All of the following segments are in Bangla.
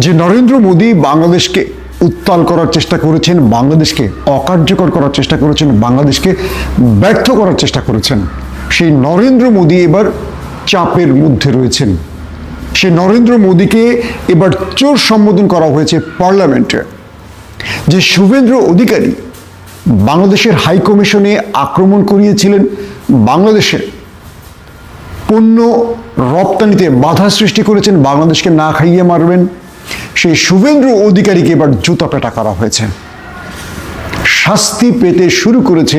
যে নরেন্দ্র মোদী বাংলাদেশকে উত্তাল করার চেষ্টা করেছেন, বাংলাদেশকে অকার্যকর করার চেষ্টা করেছেন, বাংলাদেশকে ব্যর্থ করার চেষ্টা করেছেন, সেই নরেন্দ্র মোদী এবার চাপের মধ্যে রয়েছেন। সেই নরেন্দ্র মোদীকে এবার চোর সম্বোধন করা হয়েছে পার্লামেন্টে। যে শুভেন্দু অধিকারী বাংলাদেশের হাই কমিশনে আক্রমণ করিয়েছিলেন, বাংলাদেশের পণ্য রপ্তানিতে বাধা সৃষ্টি করেছেন, বাংলাদেশকে না খাইয়ে মারবেন, সেই শুভেন্দু অধিকারীকে এবার জুতা পেটা করা হয়েছে। শাস্তি পেতে শুরু করেছে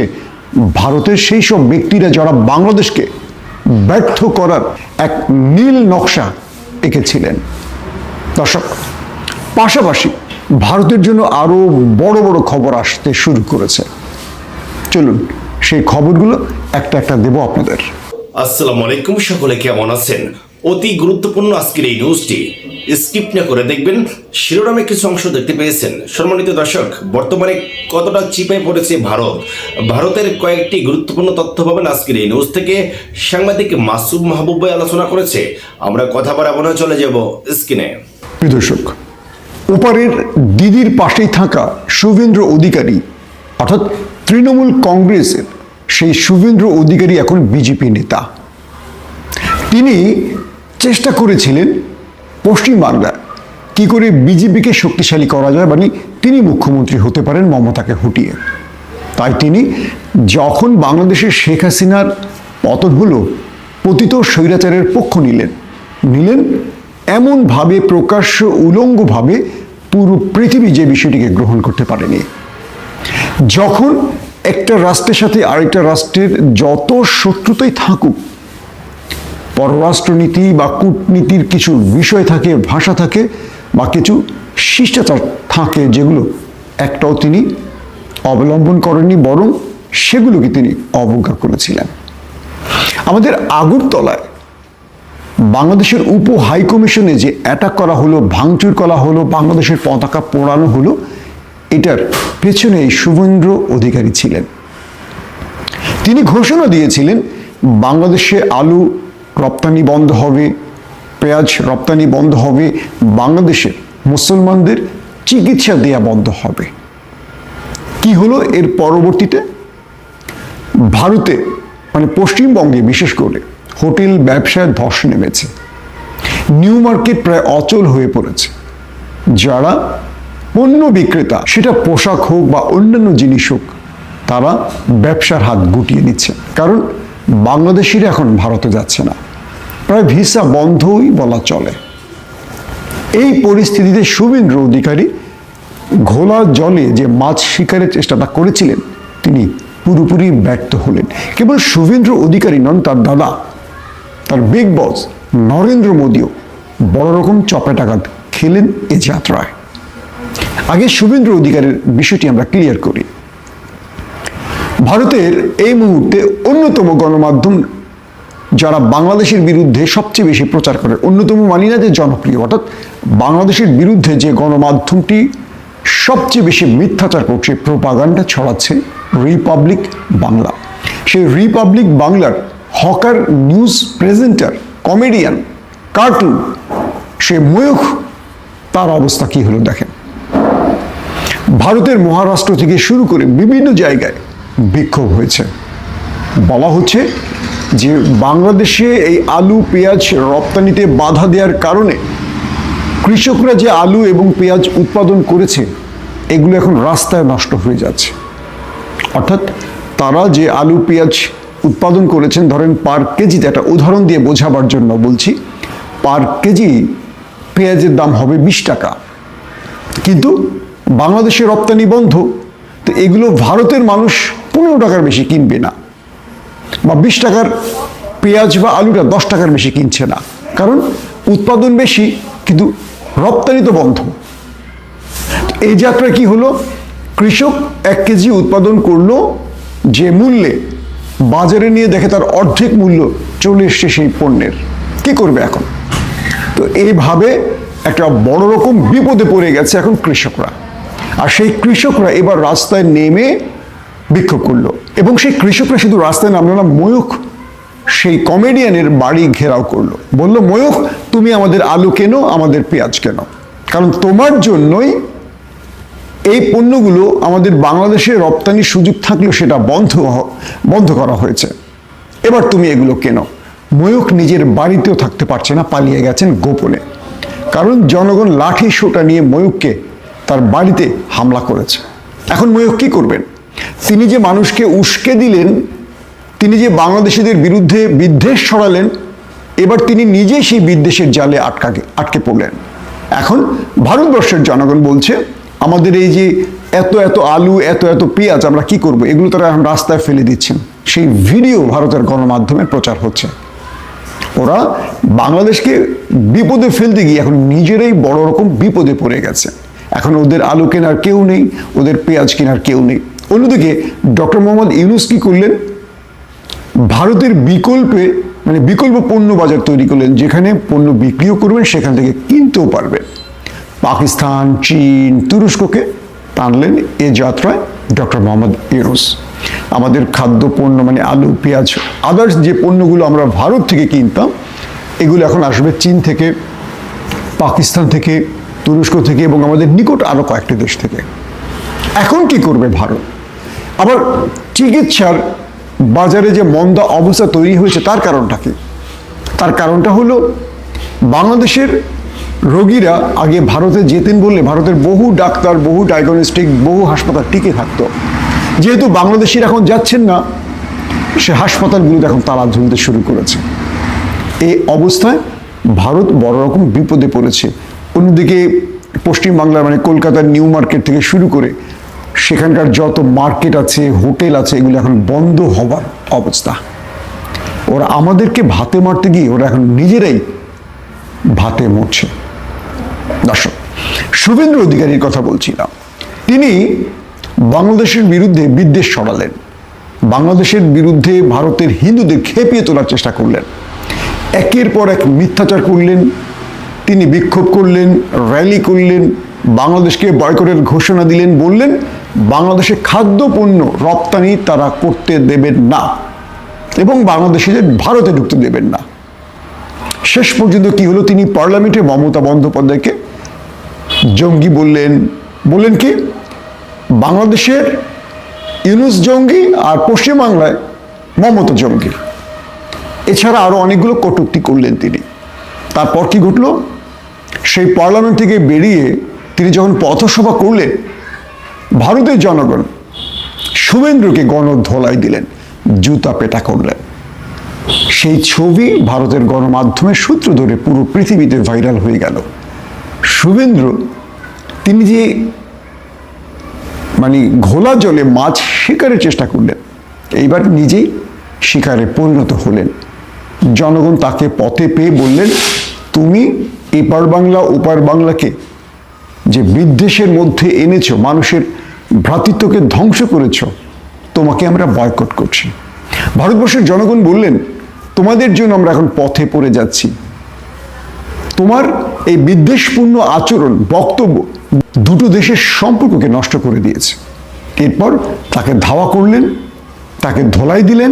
ভারতের সেই সব ব্যক্তিরা যারা বাংলাদেশকে ব্যর্থ করার এক নীল নকশা এঁকেছিলেন। দর্শক, পাশাপাশি ভারতের জন্য আরো বড় বড় খবর আসতে শুরু করেছে। চলুন সেই খবরগুলো একটা একটা দেব আপনাদের। আসসালামু আলাইকুম, সকলে কেমন আছেন? অতি গুরুত্বপূর্ণ আজকের এই নিউজটি স্কিপ না করে দেখবেন। শিরোনামে কিছু অংশ দেখতে পেয়েছেন। সম্মানিত দর্শক, বর্তমানে কতটা চিপায় পড়েছে ভারতের কয়েকটি গুরুত্বপূর্ণ তথ্য পাবেন আজকের এই নিউজ থেকে। সাংবাদিক মাসুম মাহবুব ভাই আলোচনা করেছে। আমরা কথা বাড়াবো না, চলে যাব স্ক্রিনে। প্রিয় দর্শক, ওপারের দিদির পাশেই থাকা শুভেন্দু অধিকারী অর্থাৎ তৃণমূল কংগ্রেসের সেই শুভেন্দু অধিকারী এখন বিজেপি নেতা। তিনি চেষ্টা করেছিলেন পশ্চিমবাংলায় কি করে বিজেপিকে শক্তিশালী করা যায়, মানে তিনি মুখ্যমন্ত্রী হতে পারেন মমতাকে হটিয়ে। তাই তিনি যখন বাংলাদেশের শেখ হাসিনার পতন হলো, পতিত স্বৈরাচারের পক্ষ নিলেন এমনভাবে প্রকাশ্য উলঙ্গভাবে পুরো পৃথিবী যে বিষয়টিকে গ্রহণ করতে পারেনি। যখন একটা রাষ্ট্রের সাথে আরেকটা রাষ্ট্রের যত শত্রুতাই থাকুক, পররাষ্ট্রনীতি বা কূটনীতির কিছু বিষয় থাকে, ভাষা থাকে, বা কিছু শিষ্টাচার থাকে, যেগুলো একটাও তিনি অবলম্বন করেননি, বরং সেগুলোকে তিনি অবজ্ঞা করেছিলেন। আমাদের আগরতলায় বাংলাদেশের উপ হাই কমিশনে যে অ্যাটাক করা হলো, ভাঙচুর করা হলো, বাংলাদেশের পতাকা পোড়ানো হলো, এটার পেছনে এই শুভেন্দু অধিকারী ছিলেন। তিনি ঘোষণা দিয়েছিলেন বাংলাদেশে আলু রপ্তানি বন্ধ হবে, পেঁয়াজ রপ্তানি বন্ধ হবে, বাংলাদেশের মুসলমানদের চিকিৎসা দেয়া বন্ধ হবে। কি হলো এর পরবর্তীতে? ভারতে মানে পশ্চিমবঙ্গে বিশেষ করে হোটেল ব্যবসায় ধস নেমেছে। নিউ মার্কেট প্রায় অচল হয়ে পড়েছে। যারা পণ্য বিক্রেতা, সেটা পোশাক হোক বা অন্যান্য জিনিস হোক, তারা ব্যবসার হাত গুটিয়ে নিচ্ছে। কারণ বাংলাদেশিরা এখন ভারতে যাচ্ছে না, প্রায় ভিসা বন্ধই বলা চলে। এই পরিস্থিতিতে শুভেন্দু অধিকারী ঘোলা জলে যে মাছ শিকারের চেষ্টাটা করেছিলেন, তিনি পুরোপুরি ব্যর্থ হলেন। কেবল শুভেন্দু অধিকারী নন, তার দাদা, তার বিগ বস নরেন্দ্র মোদীও বড় রকম চপেটাঘাত খেলেন এ যাত্রায়। আগে শুভেন্দু অধিকারীর বিষয়টি আমরা ক্লিয়ার করি। ভারতের এই মুহূর্তে অন্যতম গণমাধ্যম যারা বাংলাদেশের বিরুদ্ধে সবচেয়ে বেশি প্রচার করে, অন্যতম মানি না যে জনপ্রিয়, অর্থাৎ বাংলাদেশের বিরুদ্ধে যে গণমাধ্যমটি সবচেয়ে বেশি মিথ্যাচার করছে, প্রোপাগান্ডা ছড়াচ্ছে, রিপাবলিক বাংলা। সেই রিপাবলিক বাংলার hawker news presenter, comedian, cartoon, সে ময়ূখ, তার অবস্থা কি হলো দেখেন। ভারতের মহারাষ্ট্র থেকে শুরু করে বিভিন্ন জায়গায় বিক্ষোভ হয়েছে। বলা হচ্ছে যে বাংলাদেশে এই আলু পেঁয়াজ রপ্তানিতে বাধা দেওয়ার কারণে কৃষকরা যে আলু এবং পেঁয়াজ উৎপাদন করেছে, এগুলো এখন রাস্তায় নষ্ট হয়ে যাচ্ছে। অর্থাৎ তারা যে আলু পেঁয়াজ উৎপাদন করেছেন, ধরেন পার কেজিতে, একটা উদাহরণ দিয়ে বোঝাবার জন্য বলছি, পার কেজি পেঁয়াজের দাম হবে 20 টাকা, কিন্তু বাংলাদেশে রপ্তানি বন্ধ, তো এগুলো ভারতের মানুষ 15 টাকার বেশি কিনবে না, বা 20 টাকার পেঁয়াজ বা আলুটা 10 টাকার বেশি কিনছে না, কারণ উৎপাদন বেশি কিন্তু রপ্তানি তো বন্ধ। এই যাত্রা কি হলো? কৃষক 1 কেজি উৎপাদন করলো যে মূল্যে, বাজারে নিয়ে দেখে তার অর্ধেক মূল্য চলে এসছে সেই পণ্যের। কি করবে এখন? তো এইভাবে একটা বড় রকম বিপদে পড়ে গেছে এখন কৃষকরা। আর সেই কৃষকরা এবার রাস্তায় নেমে বিক্ষোভ করলো, এবং সেই কৃষকরা শুধু রাস্তায় নামলো না, ময়ূখ সেই কমেডিয়ানের বাড়ি ঘেরাও করলো, বলল, ময়ূখ তুমি আমাদের আলু কেনো, আমাদের পেঁয়াজ কেনো। কারণ তোমার জন্যই এই পণ্যগুলো আমাদের বাংলাদেশে রপ্তানির সুযোগ থাকলেও সেটা বন্ধ করা হয়েছে। এবার তুমি এগুলো কেনো। ময়ূখ নিজের বাড়িতেও থাকতে পারছে না, পালিয়ে গেছেন গোপনে। কারণ জনগণ লাঠি সোটা নিয়ে ময়ূখকে তার বাড়িতে হামলা করেছে। এখন ময়ূখ কি করবেন? তিনি যে মানুষকে উস্কে দিলেন, তিনি যে বাংলাদেশিদের বিরুদ্ধে বিদ্বেষ ছড়ালেন, এবার তিনি নিজেই সেই বিদ্বেষের জালে আটকে পড়লেন। এখন ভারতবর্ষের জনগণ বলছে আমাদের এই যে এত এত আলু, এত এত পেঁয়াজ আমরা কি করব, এগুলো তারা এখন রাস্তায় ফেলে দিচ্ছেন। সেই ভিডিও ভারতের গণমাধ্যমে প্রচার হচ্ছে। ওরা বাংলাদেশকে বিপদে ফেলতে গিয়ে এখন নিজেরাই বড় রকম বিপদে পড়ে গেছে। এখন ওদের আলু কেনার কেউ নেই, ওদের পেঁয়াজ কেনার কেউ নেই। অন্যদিকে ডক্টর মোহাম্মদ ইউনূস কি করলেন? ভারতের বিকল্প পণ্য বাজার তৈরি করলেন, যেখানে পণ্য বিক্রিও করবেন, সেখান থেকে কিনতেও পারবেন। পাকিস্তান, চীন, তুরস্ককে টানলেন এ যাত্রায় ডক্টর মোহাম্মদ ইউনূস। আমাদের খাদ্য পণ্য আলু, পেঁয়াজ, আদার্স যে পণ্যগুলো আমরা ভারত থেকে কিনতাম, এগুলো এখন আসবে চীন থেকে, পাকিস্তান থেকে, তুরস্ক থেকে এবং আমাদের নিকট আরও কয়েকটি দেশ থেকে। এখন কি করবে ভারত? আবার চিকিৎসার বাজারে যে মন্দা অবস্থা তৈরি হয়েছে, তার কারণটা কি? তার কারণটা হলো বাংলাদেশের রোগীরা আগে ভারতে যেতেন বললে ভারতের বহু ডাক্তার, বহু ডায়াগনস্টিক, বহু হাসপাতাল টিকে থাকতো। যেহেতু বাংলাদেশিরা এখন যাচ্ছেন না, সে হাসপাতালগুলোতে এখন তালা ঝুলতে শুরু করেছে। এই অবস্থায় ভারত বড় রকম বিপদে পড়েছে। অন্যদিকে পশ্চিমবাংলার কলকাতার নিউ মার্কেট থেকে শুরু করে সেখানকার যত মার্কেট আছে, হোটেল আছে, এগুলো এখন বন্ধ হবার অবস্থা। ওরা আমাদেরকে ভাতে মারতে গিয়ে ওরা এখন নিজেরাই ভাতে মরছে। দর্শক, শুভেন্দু অধিকারীর কথা বলছিলাম। তিনি বাংলাদেশের বিরুদ্ধে বিদ্বেষ ছড়ালেন, বাংলাদেশের বিরুদ্ধে ভারতের হিন্দুদের খেপিয়ে তোলার চেষ্টা করলেন, একের পর এক মিথ্যাচার করলেন। তিনি বিক্ষোভ করলেন, র্যালি করলেন, বাংলাদেশকে বয়কটের ঘোষণা দিলেন, বললেন বাংলাদেশে খাদ্যপণ্য রপ্তানি তারা করতে দেবেন না এবং বাংলাদেশিদের ভারতে ঢুকতে দেবেন না। শেষ পর্যন্ত কি হলো? তিনি পার্লামেন্টে মমতা বন্দ্যোপাধ্যায়কে জঙ্গি বললেন কি? বাংলাদেশের ইউনূস জঙ্গি আর পশ্চিমবাংলায় মমতা জঙ্গি। এছাড়া আরো অনেকগুলো কটূক্তি করলেন তিনি। তারপর কি ঘটলো? সেই পার্লামেন্ট থেকে বেরিয়ে তিনি যখন পথসভা করলেন, ভারতের জনগণ শুভেন্দুকে গণধোলাই দিলেন, জুতা পেটা করলেন। সেই ছবি ভারতের গণমাধ্যমের সূত্র ধরে পুরো পৃথিবীতে ভাইরাল হয়ে গেল। শুভেন্দু তিনি যে ঘোলা জলে মাছ শিকারের চেষ্টা করলেন, এইবার নিজেই শিকারে পরিণত হলেন। জনগণ তাকে পথে পেয়ে বললেন, তুমি এপার বাংলা ওপার বাংলাকে যে বিদ্বেষের মধ্যে এনেছো, মানুষের ভ্রাতৃত্বকে ধ্বংস করেছো, তোমাকে আমরা বয়কট করছি। ভারতবর্ষের জনগণ বললেন, তোমাদের জন্য আমরা এখন পথে পড়ে যাচ্ছি। তোমার এই বিদ্বেষপূর্ণ আচরণ, বক্তব্য দুটো দেশের সম্পর্ককে নষ্ট করে দিয়েছে। এরপর তাকে ধাওয়া করলেন, তাকে ধোলাই দিলেন,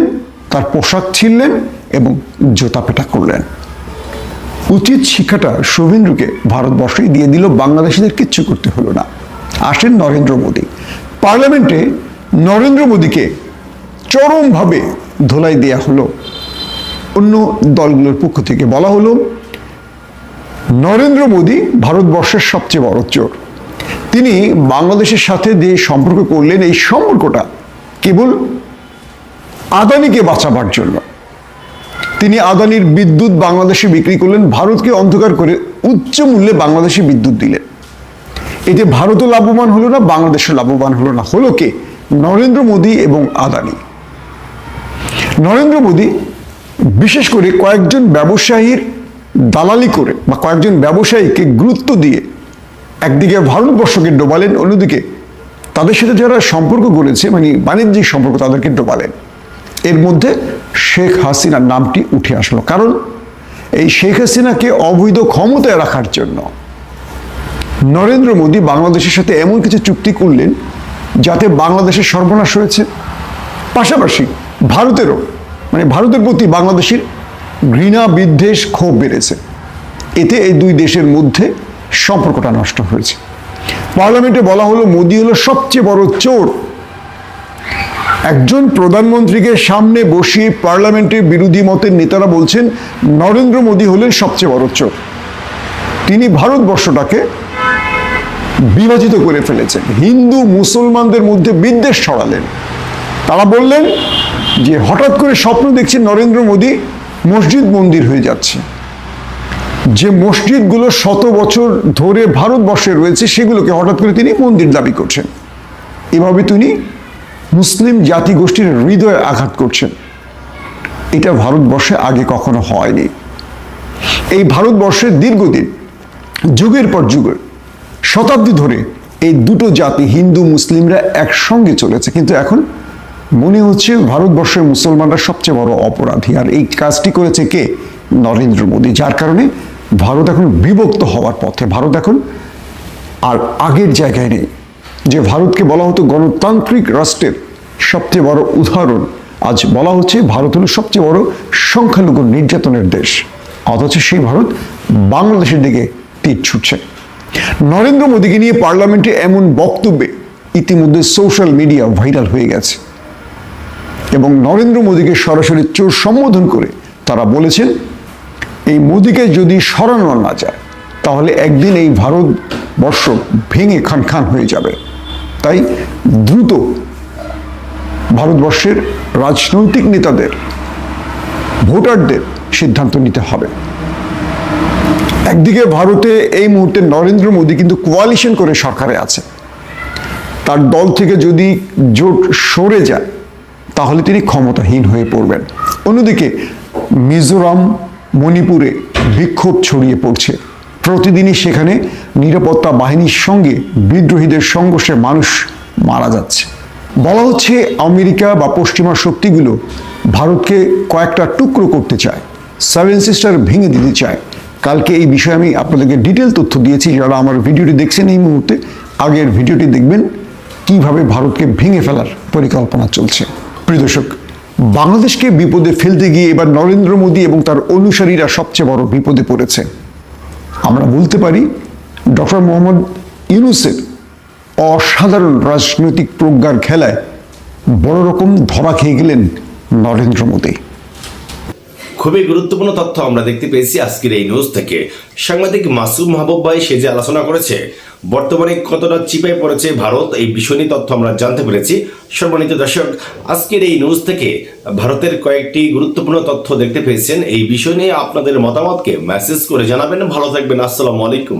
তার পোশাক ছিঁড়লেন এবং জোতাপেটা করলেন। উচিত শিক্ষাটা শুভেন্দুকে ভারতবর্ষই দিয়ে দিল, বাংলাদেশিদের কিচ্ছু করতে হলো না। আসেন নরেন্দ্র মোদী। পার্লামেন্টে নরেন্দ্র মোদীকে চরমভাবে ধোলাই দেয়া হলো। অন্য দলগুলোর পক্ষ থেকে বলা হলো, নরেন্দ্র মোদী ভারতবর্ষের সবচেয়ে বড় চোর। তিনি বাংলাদেশের সাথে যে সম্পর্ক করলেন, এই সম্পর্কটা কেবল আদানিকে বাঁচাবার জন্য। তিনি আদানির বিদ্যুৎ বাংলাদেশে বিক্রি করলেন, ভারতকে অন্ধকার করে উচ্চ মূল্যে বাংলাদেশে বিদ্যুৎ দিলেন। এতে ভারতও লাভবান হলো না, বাংলাদেশও লাভবান হলো না। হলো কে? নরেন্দ্র মোদী এবং আদানি। নরেন্দ্র মোদী বিশেষ করে কয়েকজন ব্যবসায়ীর দালালি করে বা কয়েকজন ব্যবসায়ীকে গুরুত্ব দিয়ে একদিকে ভারতবর্ষকে ডোবালেন, অন্যদিকে তাদের সাথে যারা সম্পর্ক গড়েছে বাণিজ্যিক সম্পর্ক, তাদেরকে ডোবালেন। এর মধ্যে শেখ হাসিনার নামটি উঠে আসলো। কারণ এই শেখ হাসিনাকে অবৈধ ক্ষমতায় রাখার জন্য নরেন্দ্র মোদী বাংলাদেশের সাথে এমন কিছু চুক্তি করলেন যাতে বাংলাদেশের সর্বনাশ হয়েছে, পাশাপাশি ভারতেরও ভারতের প্রতি বাংলাদেশের ঘৃণা, বিদ্বেষ, ক্ষোভ বেড়েছে। এতে এই দুই দেশের মধ্যে সম্পর্কটা নষ্ট হয়েছে। পার্লামেন্টে বলা হলো মোদি হলো সবচেয়ে বড় চোর। একজন প্রধানমন্ত্রীকে সামনে বসিয়ে পার্লামেন্টের বিরোধী মতের নেতারা বলছেন নরেন্দ্র মোদি হলেন সবচেয়ে বড় চোর। তিনি ভারতবর্ষটাকে বিভাজিত করে ফেলেছেন, হিন্দু মুসলমানদের মধ্যে বিদ্বেষ ছড়ালেন। তারা বললেন যে হঠাৎ করে স্বপ্ন দেখছেন নরেন্দ্র মোদি মসজিদ মন্দির হয়ে যাচ্ছে, যে মসজিদগুলো শত বছর ধরে ভারতবর্ষে রয়েছে সেগুলোকে হঠাৎ করে তিনি মন্দির দাবি করছেন। এভাবে তিনি মুসলিম জাতিগোষ্ঠীর হৃদয়ে আঘাত করছেন। এটা ভারতবর্ষে আগে কখনো হয়নি। এই ভারতবর্ষের দীর্ঘদিন যুগের পর যুগ শতাব্দী ধরে এই দুটো জাতি হিন্দু মুসলিমরা একসঙ্গে চলেছে, কিন্তু এখন মনে হচ্ছে ভারতবর্ষের মুসলমানরা সবচেয়ে বড় অপরাধী। আর এই কাজটি করেছে কে? নরেন্দ্র মোদি। যার কারণে ভারত এখন বিভক্ত হওয়ার পথে। ভারত এখন আর আগের জায়গায় নেই। যে ভারতকে বলা হতো গণতান্ত্রিক রাষ্ট্রের সবচেয়ে বড় উদাহরণ, আজ বলা হচ্ছে ভারত হলো সবচেয়ে বড় সংখ্যালঘু নির্যাতনের দেশ। অথচ সেই ভারত বাংলাদেশের দিকে তীর ছুটছে। নরেন্দ্র মোদীকে নিয়ে পার্লামেন্টে এমন বক্তব্যে ইতিমধ্যে সোশ্যাল মিডিয়া ভাইরাল হয়ে গেছে এবং নরেন্দ্র মোদীকে সরাসরি চোর সম্বোধন করে তারা বলেছেন এই মোদীকে যদি সরানো না যায় তাহলে একদিন এই ভারতবর্ষ ভেঙে খান খান হয়ে যাবে। তাই দ্রুত ভারতবর্ষের রাজনৈতিক নেতাদের, ভোটারদের সিদ্ধান্ত নিতে হবে। একদিকে ভারতে এই মুহূর্তে নরেন্দ্র মোদী কিন্তু কোয়ালিশন করে সরকারে আছে। তার দল থেকে যদি জোট সরে যায় তাহলে তিনি ক্ষমতাহীন হয়ে পড়বেন। অন্যদিকে মিজোরাম, মণিপুরে বিক্ষোভ ছড়িয়ে পড়ছে। প্রতিদিনই সেখানে নিরাপত্তা বাহিনীর সঙ্গে বিদ্রোহীদের সংঘর্ষে মানুষ মারা যাচ্ছে। বলা হচ্ছে আমেরিকা বা পশ্চিমা শক্তিগুলো ভারতকে কয়েকটা টুকরো করতে চায়, সেভেন সিস্টার ভেঙে দিতে চায়। কালকে এই বিষয়ে আমি আপনাদেরকে ডিটেল তথ্য দিয়েছি। যারা আমার ভিডিওটি দেখছেন এই মুহূর্তে, আগের ভিডিওটি দেখবেন কিভাবে ভারতকে ভেঙে ফেলার পরিকল্পনা চলছে। প্রিয় দর্শক, বাংলাদেশকে বিপদে ফেলতে গিয়ে এবার নরেন্দ্র মোদী এবং তার অনুসারীরা সবচেয়ে বড় বিপদে পড়েছে। আমরা বলতে পারি ডক্টর মোহাম্মদ ইউনূসের অসাধারণ রাজনৈতিক প্রজ্ঞার খেলায় বড় রকম ধরা খেয়ে গেলেন নরেন্দ্র মোদী। খুবই গুরুত্বপূর্ণ তথ্য আমরা দেখতে পেয়েছি আজকের এই নিউজ থেকে। সাংবাদিক মাসুম মাহবুব ভাই সে যে আলোচনা করেছে বর্তমানে কতটা চিপায় পড়েছে ভারত, এই বিষয় নিয়ে তথ্য আমরা জানতে পেরেছি। সম্মানিত দর্শক, আজকের এই নিউজ থেকে ভারতের কয়েকটি গুরুত্বপূর্ণ তথ্য দেখতে পেয়েছেন। এই বিষয় নিয়ে আপনাদের মতামতকে মেসেজ করে জানাবেন। ভালো থাকবেন। আসসালামু আলাইকুম।